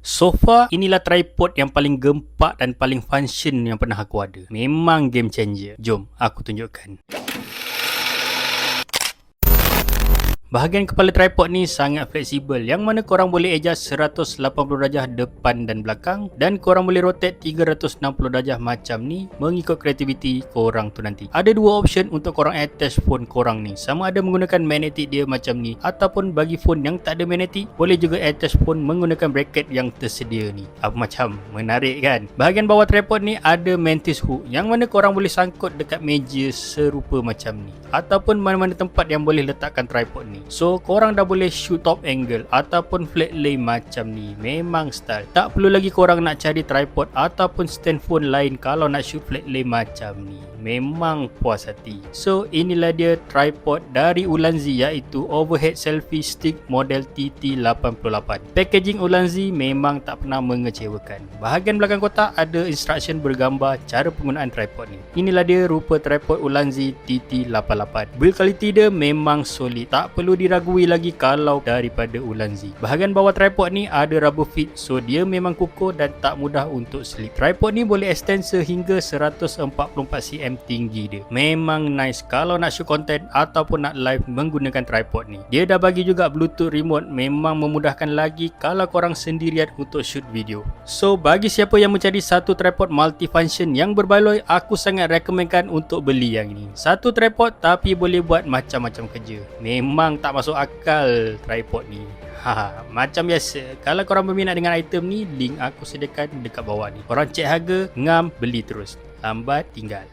So far, inilah tripod yang paling gempak dan paling function yang pernah aku ada. Memang game changer. Jom, aku tunjukkan. Bahagian kepala tripod ni sangat fleksibel yang mana korang boleh adjust 180 darjah depan dan belakang dan korang boleh rotate 360 darjah macam ni mengikut kreativiti korang tu nanti. Ada dua option untuk korang attach phone korang ni. Sama ada menggunakan magnetic dia macam ni ataupun bagi phone yang tak ada magnetic boleh juga attach phone menggunakan bracket yang tersedia ni. Apa macam? Menarik kan? Bahagian bawah tripod ni ada mantis hook yang mana korang boleh sangkut dekat meja serupa macam ni ataupun mana-mana tempat yang boleh letakkan tripod ni. So korang dah boleh shoot top angle ataupun flat lay macam ni. Memang style. Tak perlu lagi korang nak cari tripod ataupun stand phone lain kalau nak shoot flat lay macam ni. Memang puas hati. So inilah dia tripod dari Ulanzi iaitu overhead selfie stick model TT88. Packaging Ulanzi memang tak pernah mengecewakan. Bahagian belakang kotak ada instruction bergambar cara penggunaan tripod ni. Inilah dia rupa tripod Ulanzi TT88. Build quality dia memang solid. Tak perlu diragui lagi kalau daripada Ulanzi. Bahagian bawah tripod ni ada rubber feet, so dia memang kukuh dan tak mudah untuk slip. Tripod ni boleh extend sehingga 144cm tinggi dia. Memang nice kalau nak shoot content ataupun nak live menggunakan tripod ni. Dia dah bagi juga Bluetooth remote, memang memudahkan lagi kalau korang sendirian untuk shoot video. So bagi siapa yang mencari satu tripod multifunction yang berbaloi, aku sangat recommendkan untuk beli yang ni. Satu tripod tapi boleh buat macam-macam kerja. Memang tak masuk akal tripod ni. Macam biasa, kalau korang berminat dengan item ni, link aku sediakan dekat bawah ni. Korang cek harga, ngam, beli terus. Lambat tinggal.